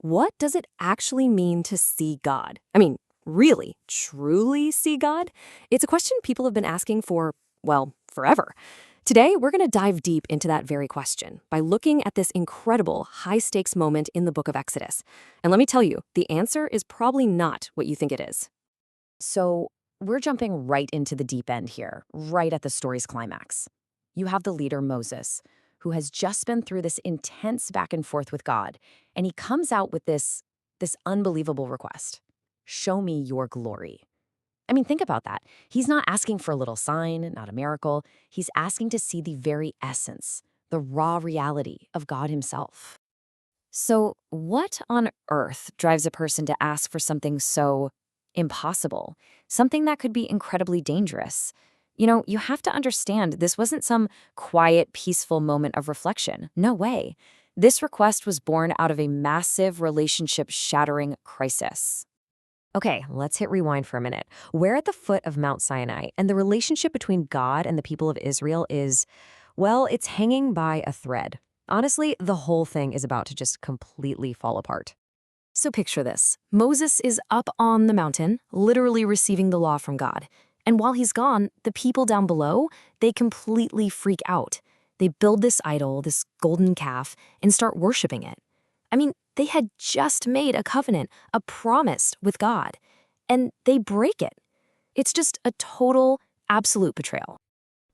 what does it actually mean to see God? I mean, really, truly see God? It's a question people have been asking for, well, forever. Today, we're going to dive deep into that very question by looking at this incredible high-stakes moment in the book of Exodus. And let me tell you, the answer is probably not what you think it is. So we're jumping right into the deep end here, right at the story's climax. You have the leader, Moses, who has just been through this intense back and forth with God, and he comes out with this unbelievable request. Show me your glory. I mean, think about that. He's not asking for a little sign, not a miracle. He's asking to see the very essence, the raw reality of God himself. So what on earth drives a person to ask for something so impossible, something that could be incredibly dangerous? You know, you have to understand this wasn't some quiet, peaceful moment of reflection. No way. This request was born out of a massive relationship-shattering crisis. Okay, let's hit rewind for a minute. We're at the foot of Mount Sinai, and the relationship between God and the people of Israel is, well, it's hanging by a thread. Honestly, the whole thing is about to just completely fall apart. So picture this. Moses is up on the mountain, literally receiving the law from God. And while he's gone, the people down below, they completely freak out. They build this idol, this golden calf, and start worshiping it. I mean, they had just made a covenant, a promise with God, and they break it. It's just a total, absolute betrayal.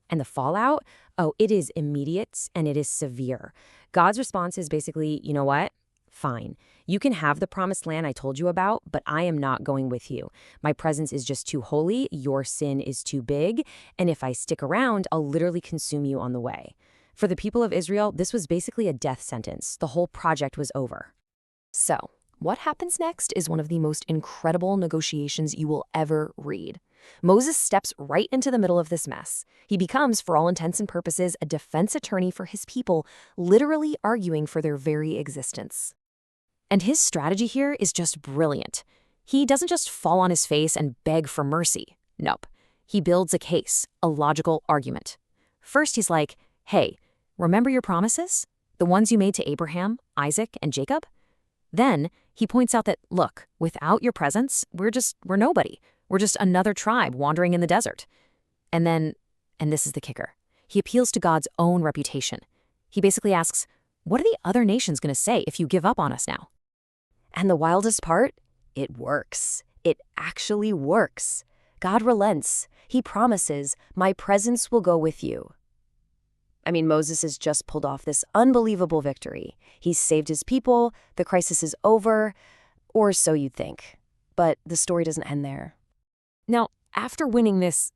And the fallout? Oh, it is immediate and it is severe. God's response is basically, you know what? Fine. You can have the promised land I told you about, but I am not going with you. My presence is just too holy, your sin is too big, and if I stick around, I'll literally consume you on the way. For the people of Israel, this was basically a death sentence. The whole project was over. So, what happens next is one of the most incredible negotiations you will ever read. Moses steps right into the middle of this mess. He becomes, for all intents and purposes, a defense attorney for his people, literally arguing for their very existence. And his strategy here is just brilliant. He doesn't just fall on his face and beg for mercy. Nope. He builds a case, a logical argument. First, he's like, hey, remember your promises? The ones you made to Abraham, Isaac, and Jacob? Then he points out that, look, without your presence, we're nobody. We're just another tribe wandering in the desert. And then, and this is the kicker, he appeals to God's own reputation. He basically asks, what are the other nations going to say if you give up on us now? And the wildest part? It works. It actually works. God relents. He promises, my presence will go with you. I mean, Moses has just pulled off this unbelievable victory. He's saved his people, the crisis is over, or so you'd think. But the story doesn't end there. Now, after winning this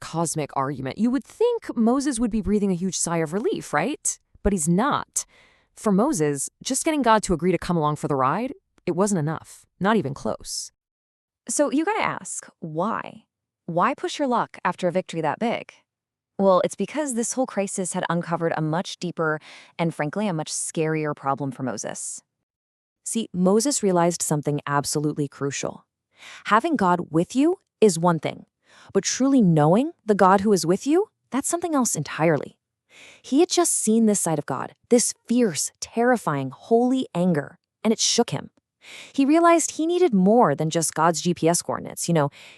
cosmic argument, you would think Moses would be breathing a huge sigh of relief, right? But he's not. For Moses, just getting God to agree to come along for the ride, it wasn't enough, not even close. So you gotta ask, why? Why push your luck after a victory that big? Well, it's because this whole crisis had uncovered a much deeper and, frankly, a much scarier problem for Moses. See, Moses realized something absolutely crucial. Having God with you is one thing, but truly knowing the God who is with you, that's something else entirely. He had just seen this side of God, this fierce, terrifying, holy anger, and it shook him. He realized he needed more than just God's GPS coordinates.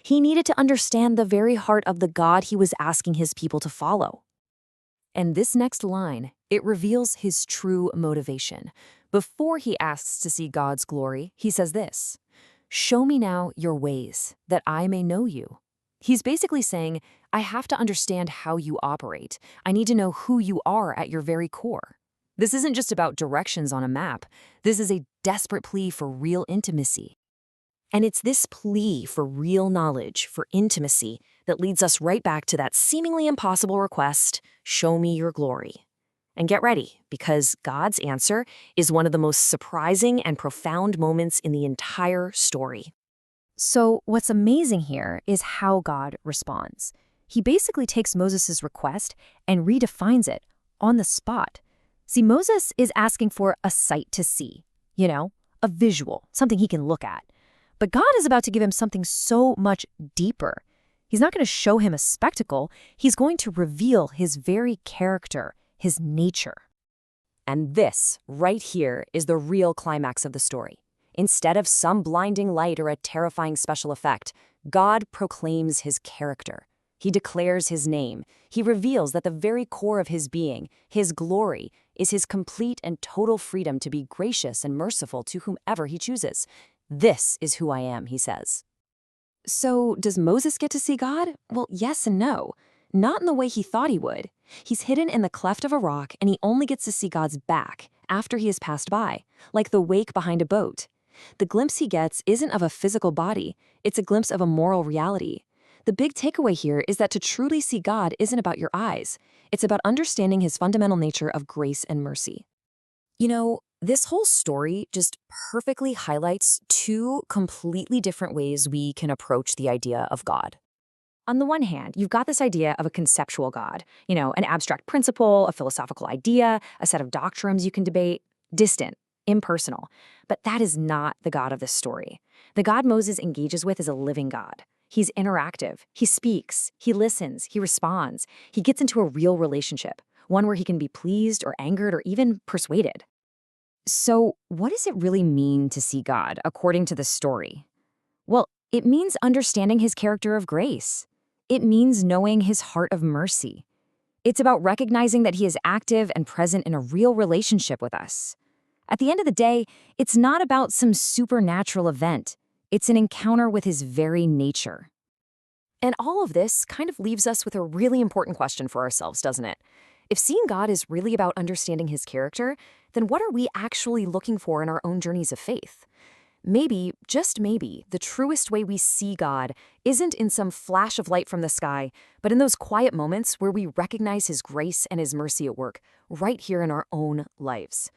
He needed to understand the very heart of the God he was asking his people to follow. And this next line, it reveals his true motivation. Before he asks to see God's glory, he says this, show me now your ways, that I may know you. He's basically saying, I have to understand how you operate. I need to know who you are at your very core. This isn't just about directions on a map. This is a desperate plea for real intimacy. And it's this plea for real knowledge, for intimacy, that leads us right back to that seemingly impossible request, show me your glory. And get ready, because God's answer is one of the most surprising and profound moments in the entire story. So what's amazing here is how God responds. He basically takes Moses' request and redefines it on the spot. See, Moses is asking for a sight to see, a visual, something he can look at. But God is about to give him something so much deeper. He's not going to show him a spectacle. He's going to reveal his very character, his nature. And this, right here, is the real climax of the story. Instead of some blinding light or a terrifying special effect, God proclaims his character. He declares his name. He reveals that the very core of his being, his glory, is his complete and total freedom to be gracious and merciful to whomever he chooses. This is who I am, he says. So, does Moses get to see God? Well, yes and no. Not in the way he thought he would. He's hidden in the cleft of a rock, and he only gets to see God's back after he has passed by, like the wake behind a boat. The glimpse he gets isn't of a physical body, it's a glimpse of a moral reality. The big takeaway here is that to truly see God isn't about your eyes. It's about understanding his fundamental nature of grace and mercy. You know, this whole story just perfectly highlights two completely different ways we can approach the idea of God. On the one hand, you've got this idea of a conceptual God, an abstract principle, a philosophical idea, a set of doctrines you can debate, distant, impersonal. But that is not the God of this story. The God Moses engages with is a living God. He's interactive. He speaks. He listens. He responds. He gets into a real relationship, one where he can be pleased or angered or even persuaded. So, what does it really mean to see God, according to the story? Well, it means understanding his character of grace. It means knowing his heart of mercy. It's about recognizing that he is active and present in a real relationship with us. At the end of the day, it's not about some supernatural event. It's an encounter with his very nature. And all of this kind of leaves us with a really important question for ourselves, doesn't it? If seeing God is really about understanding his character, then what are we actually looking for in our own journeys of faith? Maybe, just maybe, the truest way we see God isn't in some flash of light from the sky, but in those quiet moments where we recognize his grace and his mercy at work, right here in our own lives.